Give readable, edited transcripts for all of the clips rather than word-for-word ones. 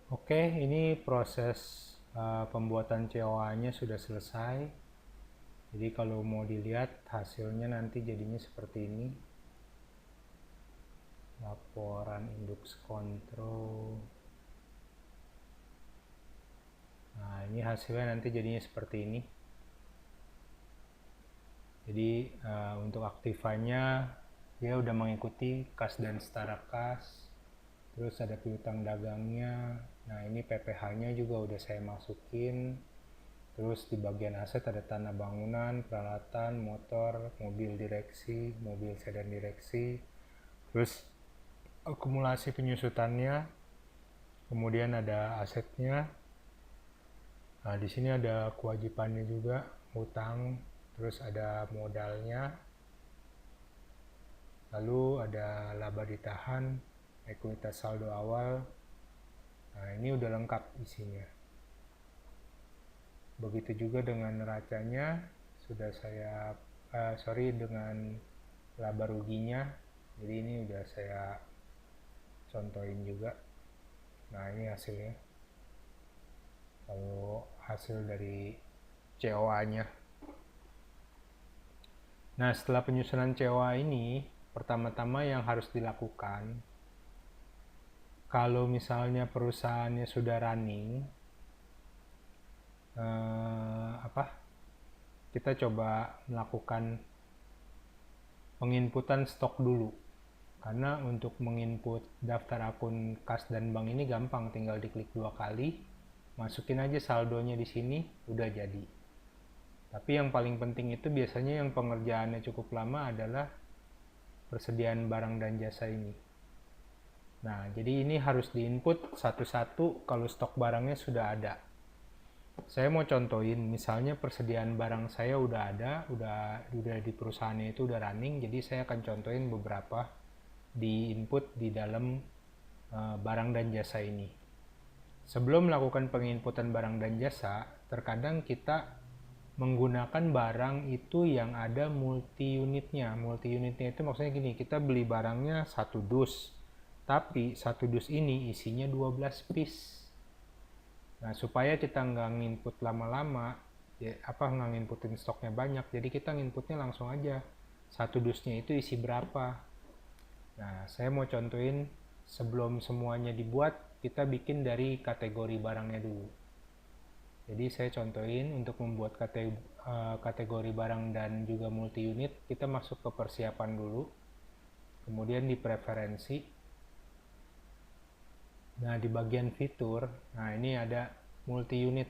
Oke, ini proses pembuatan COA-nya sudah selesai. Jadi kalau mau dilihat hasilnya nanti jadinya seperti ini. Laporan indeks kontrol. Nah, ini hasilnya nanti jadinya seperti ini. Jadi untuk aktifannya dia udah mengikuti kas dan setara kas. Terus ada piutang dagangnya. Nah, ini PPh-nya juga udah saya masukin. Terus di bagian aset ada tanah bangunan, peralatan, motor, mobil direksi, mobil sedan direksi. Terus akumulasi penyusutannya. Kemudian ada asetnya. Nah, di sini ada kewajibannya juga, hutang. Terus ada modalnya. Lalu ada laba ditahan, ekuitas saldo awal. Nah, ini udah lengkap isinya. Begitu juga dengan neracanya, sudah saya dengan laba ruginya. Jadi ini udah saya contohin juga. Nah, ini hasilnya. Kalau hasil dari COA-nya. Nah, setelah penyusunan COA ini, pertama-tama yang harus dilakukan, kalau misalnya perusahaannya sudah running, kita coba melakukan penginputan stok dulu. Karena untuk menginput daftar akun kas dan bank ini gampang, tinggal diklik 2 kali, masukin aja saldonya di sini, udah jadi. Tapi yang paling penting itu biasanya yang pengerjaannya cukup lama adalah persediaan barang dan jasa ini. Nah, jadi ini harus diinput satu-satu kalau stok barangnya sudah ada. Saya mau contohin, misalnya persediaan barang saya udah ada, udah di perusahaannya itu udah running, jadi saya akan contohin beberapa di input di dalam barang dan jasa ini. Sebelum melakukan penginputan barang dan jasa, terkadang kita menggunakan barang itu yang ada multi unitnya. Multi unitnya itu maksudnya gini, kita beli barangnya 1 dus, tapi 1 dus ini isinya 12 piece. Nah, supaya kita nggak nginput lama-lama, nggak nginputin stoknya banyak, jadi kita nginputnya langsung aja. 1 dusnya itu isi berapa. Nah, saya mau contohin sebelum semuanya dibuat, kita bikin dari kategori barangnya dulu. Jadi saya contohin untuk membuat kategori barang dan juga multi unit, kita masuk ke persiapan dulu, kemudian di preferensi. Nah, di bagian fitur, nah ini ada multi unit.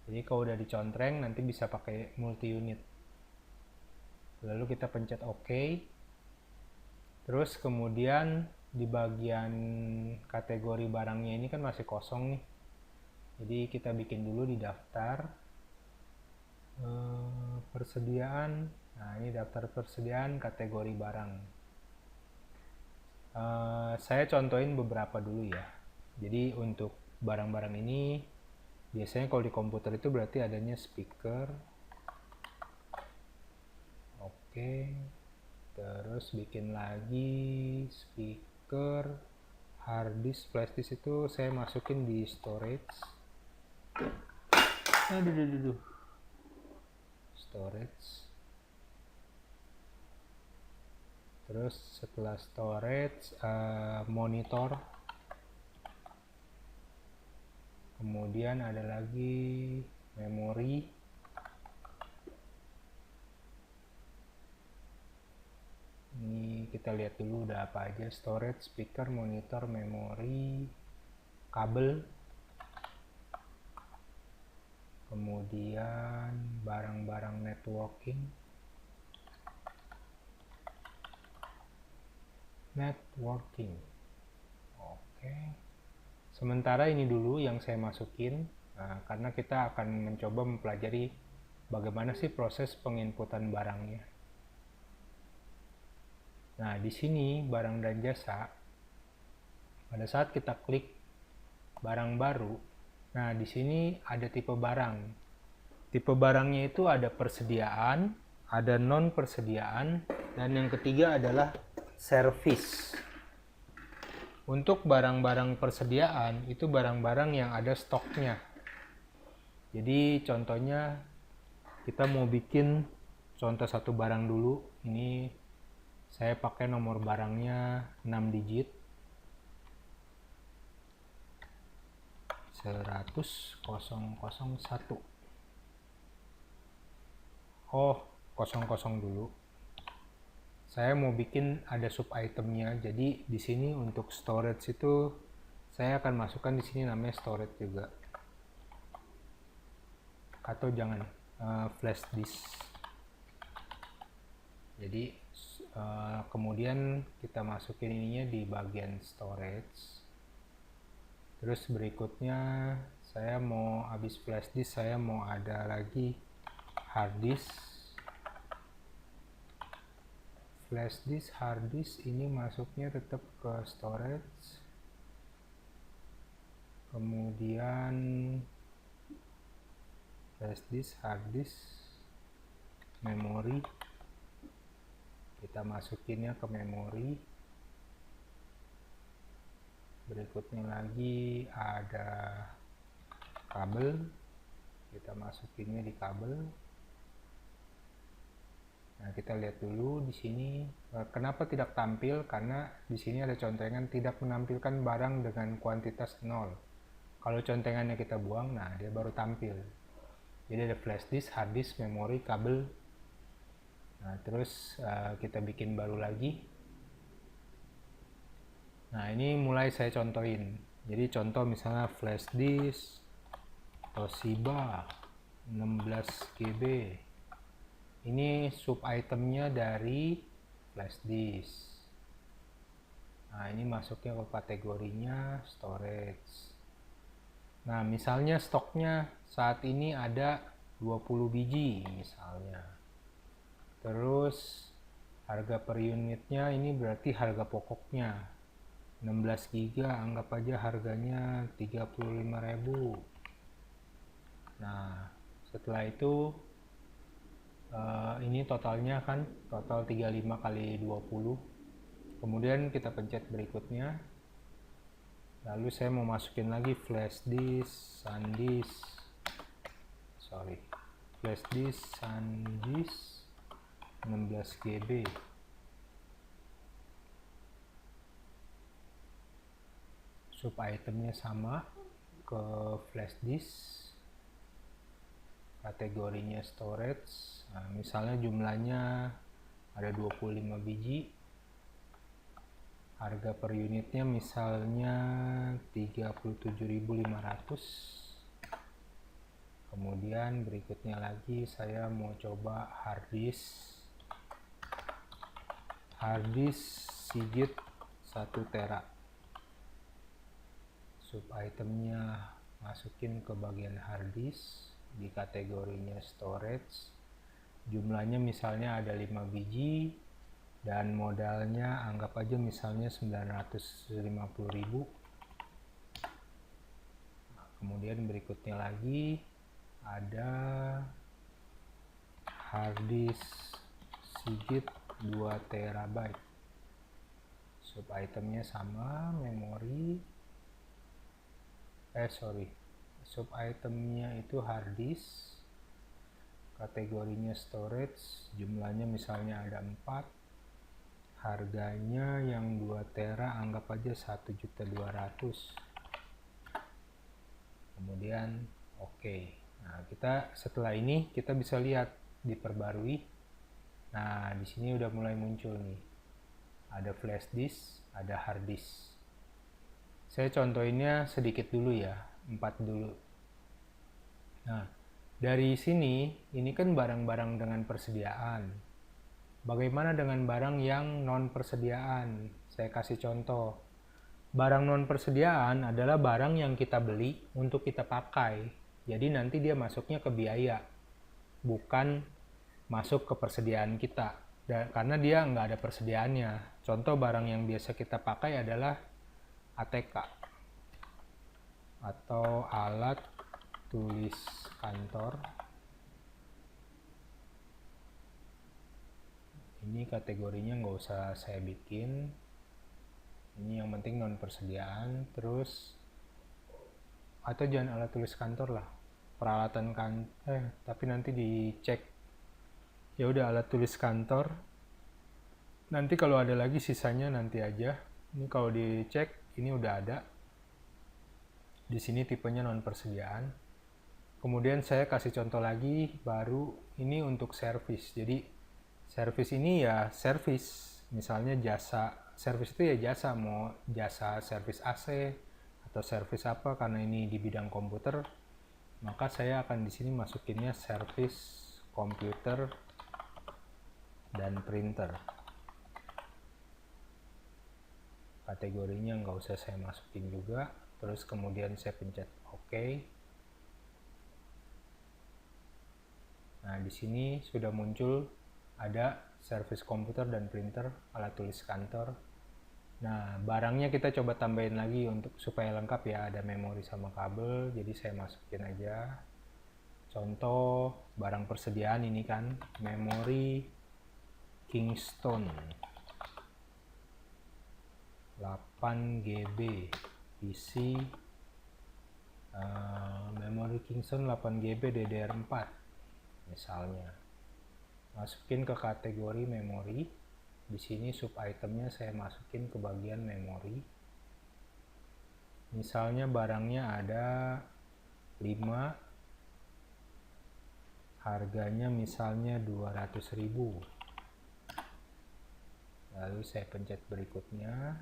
Jadi kalau udah dicontreng nanti bisa pakai multi unit. Lalu kita pencet OK. Terus kemudian di bagian kategori barangnya ini kan masih kosong nih. Jadi kita bikin dulu di daftar persediaan. Nah, ini daftar persediaan kategori barang. Saya contohin beberapa dulu ya. Jadi untuk barang-barang ini biasanya kalau di komputer itu berarti adanya speaker. Oke. Terus bikin lagi speaker, hard disk, flash disk itu saya masukin di storage. Storage. Terus setelah storage, monitor. Kemudian ada lagi memori. Ini kita lihat dulu udah apa aja. Storage, speaker, monitor, memori, kabel. Kemudian barang-barang networking. Oke. Sementara ini dulu yang saya masukin, karena kita akan mencoba mempelajari bagaimana sih proses penginputan barangnya. Nah, di sini barang dan jasa, pada saat kita klik barang baru, nah di sini ada tipe barang. Tipe barangnya itu ada persediaan, ada non persediaan, dan yang ketiga adalah service. Untuk barang-barang persediaan, itu barang-barang yang ada stoknya. Jadi contohnya kita mau bikin contoh satu barang dulu. Ini saya pakai nomor barangnya 6 digit. 100.001. Oh, 00 dulu. Saya mau bikin ada sub itemnya. Jadi di sini untuk storage itu saya akan masukkan di sini namanya storage juga. Atau jangan flash disk. Jadi kemudian kita masukin ininya di bagian storage. Terus berikutnya saya mau habis flash disk, saya mau ada lagi hard disk. Flash disk, hard disk ini masuknya tetap ke storage. Kemudian flash disk, hard disk, memori. Kita masukinnya ke memori. Berikutnya lagi ada kabel, kita masukinnya di kabel. Nah, kita lihat dulu di sini kenapa tidak tampil, karena di sini ada contengan tidak menampilkan barang dengan kuantitas 0. Kalau contengannya kita buang, nah dia baru tampil. Jadi ada flash disk, hard disk, memori, kabel. Nah, terus kita bikin baru lagi. Nah, ini mulai saya contohin. Jadi contoh misalnya flash disk Toshiba 16 GB. Ini sub itemnya dari flash disk. Nah, ini masuknya ke kategorinya storage. Nah, misalnya stoknya saat ini ada 20 biji misalnya. Terus harga per unitnya ini berarti harga pokoknya 16 GB, anggap aja harganya 35.000. Nah, setelah itu ini totalnya kan total 35 kali 20. Kemudian kita pencet berikutnya. Lalu saya mau masukin lagi flash disk, SanDisk. Flash disk, SanDisk 16 GB. Sub itemnya sama ke flash disk, kategorinya storage. Nah, misalnya jumlahnya ada 25 biji, harga per unitnya misalnya 37.500. Kemudian berikutnya lagi saya mau coba hard disk Seagate 1 tera. Sub itemnya masukin ke bagian hard disk di kategorinya storage. Jumlahnya misalnya ada 5 biji dan modalnya anggap aja misalnya 950.000. Nah, kemudian berikutnya lagi ada hard disk Seagate 2 TB. Sub itemnya sama, memori. Sub itemnya itu hard disk, kategorinya storage, jumlahnya misalnya ada 4, harganya yang 2 tera anggap aja 1.200.000. Kemudian oke. Nah, kita setelah ini kita bisa lihat diperbarui. Nah, di sini udah mulai muncul nih. Ada flash disk, ada hard disk. Saya contohinnya sedikit dulu ya, 4 dulu. Nah, dari sini, ini kan barang-barang dengan persediaan. Bagaimana dengan barang yang non persediaan? Saya kasih contoh. Barang non persediaan adalah barang yang kita beli untuk kita pakai. Jadi nanti dia masuknya ke biaya, bukan masuk ke persediaan kita. Karena dia nggak ada persediaannya. Contoh barang yang biasa kita pakai adalah ATK atau alat tulis kantor. Ini kategorinya nggak usah saya bikin. Ini yang penting non persediaan. Terus atau jangan alat tulis kantor lah, peralatan tapi nanti dicek. Ya udah, alat tulis kantor. Nanti kalau ada lagi sisanya nanti aja. Ini kalau dicek ini udah ada. Di sini tipenya non persediaan. Kemudian saya kasih contoh lagi baru, ini untuk servis. Jadi servis ini ya servis, misalnya jasa servis itu ya jasa, mau jasa servis AC atau servis apa, karena ini di bidang komputer, maka saya akan di sini masukinnya servis komputer dan printer. Kategorinya nggak usah saya masukin juga. Terus kemudian saya pencet OK. Nah, di sini sudah muncul ada servis komputer dan printer, alat tulis kantor. Nah, barangnya kita coba tambahin lagi untuk supaya lengkap ya, ada memori sama kabel. Jadi saya masukin aja. Contoh barang persediaan ini kan, memori Kingston 8GB PC, memori Kingston 8GB DDR4 misalnya. Masukin ke kategori memori. Di sini sub itemnya saya masukin ke bagian memori. Misalnya barangnya ada 5, harganya misalnya 200.000. Lalu saya pencet berikutnya.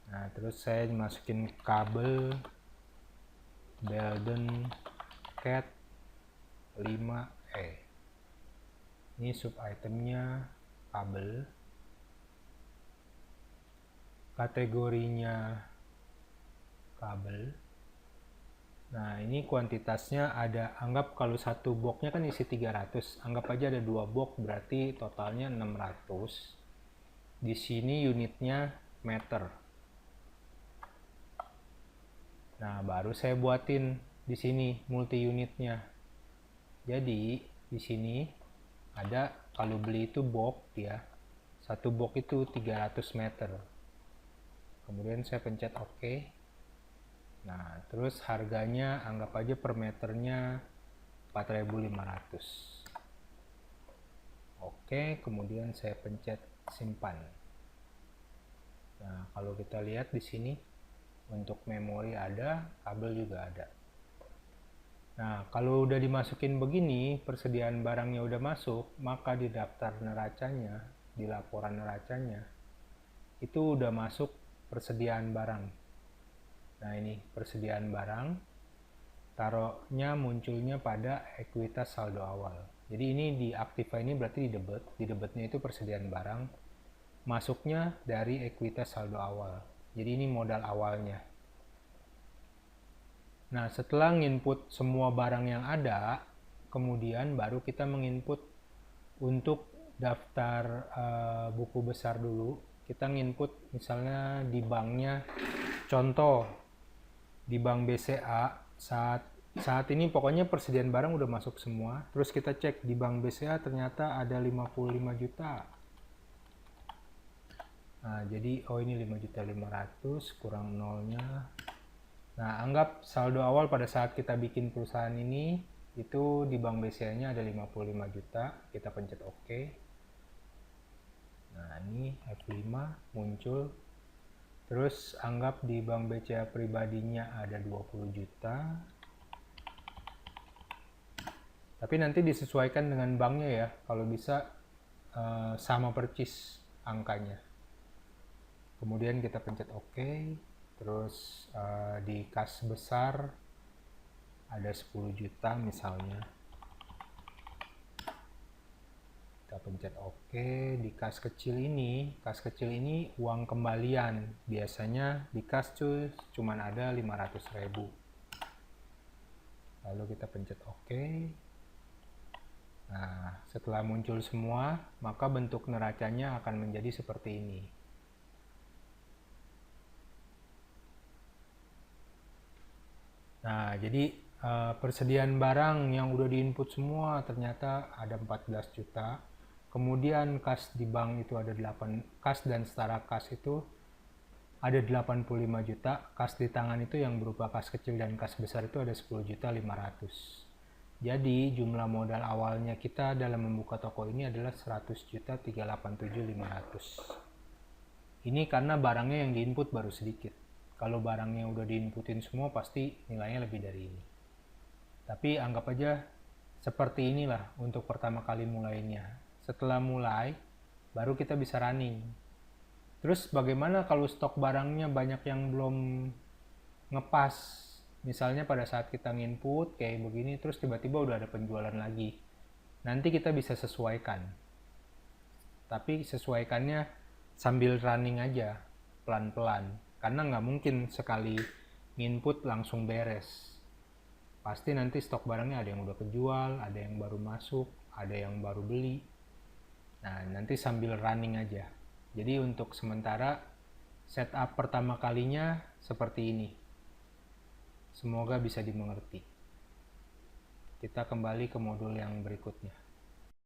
Nah, terus saya masukin kabel Belden Cat 5E. Ini sub itemnya kabel. Kategorinya kabel. Nah, ini kuantitasnya ada, anggap kalau satu boxnya kan isi 300, anggap aja ada 2 box, berarti totalnya 600. Di sini unitnya meter. Nah, baru saya buatin di sini multi unitnya. Jadi di sini ada, kalau beli itu box ya, satu box itu 300 meter. Kemudian saya pencet OK. Nah, terus harganya anggap aja per meternya 4.500. Oke, kemudian saya pencet simpan. Nah, kalau kita lihat di sini untuk memori ada, kabel juga ada. Nah, kalau udah dimasukin begini, persediaan barangnya udah masuk, maka di daftar neracanya, di laporan neracanya, itu udah masuk persediaan barang. Nah, ini persediaan barang, taruhnya munculnya pada ekuitas saldo awal. Jadi ini di Aktiva ini berarti di debit, di debitnya itu persediaan barang, masuknya dari ekuitas saldo awal. Jadi ini modal awalnya. Nah, setelah nginput semua barang yang ada, kemudian baru kita menginput untuk daftar buku besar dulu. Kita nginput misalnya di banknya, contoh di bank BCA saat ini pokoknya persediaan barang udah masuk semua. Terus kita cek di bank BCA ternyata ada 55 juta. Nah, jadi ini 5.500.000 kurang nolnya. Nah, anggap saldo awal pada saat kita bikin perusahaan ini itu di bank BCA-nya ada 55 juta. Kita pencet OK. Nah, ini F5 muncul. Terus anggap di bank BCA pribadinya ada 20 juta. Tapi nanti disesuaikan dengan banknya ya. Kalau bisa sama percis angkanya. Kemudian kita pencet OK. Terus di kas besar ada 10 juta misalnya. Kita pencet OK. Di kas kecil ini uang kembalian. Biasanya di kas cuman ada 500.000. Lalu kita pencet OK. Nah, setelah muncul semua, maka bentuk neracanya akan menjadi seperti ini. Nah, jadi persediaan barang yang udah diinput semua ternyata ada 14 juta. Kemudian kas di bank itu ada 8, kas dan setara kas itu ada 85 juta, kas di tangan itu yang berupa kas kecil dan kas besar itu ada 10.500.000. Jadi jumlah modal awalnya kita dalam membuka toko ini adalah 100.387.500. Ini karena barangnya yang diinput baru sedikit. Kalau barangnya udah diinputin semua pasti nilainya lebih dari ini. Tapi anggap aja seperti inilah untuk pertama kali mulainya. Setelah mulai, baru kita bisa running. Terus bagaimana kalau stok barangnya banyak yang belum ngepas? Misalnya pada saat kita nginput kayak begini, terus tiba-tiba udah ada penjualan lagi. Nanti kita bisa sesuaikan. Tapi sesuaikannya sambil running aja, pelan-pelan. Karena nggak mungkin sekali nginput langsung beres. Pasti nanti stok barangnya ada yang udah kejual, ada yang baru masuk, ada yang baru beli. Nah, nanti sambil running aja. Jadi untuk sementara setup pertama kalinya seperti ini. Semoga bisa dimengerti. Kita kembali ke modul yang berikutnya.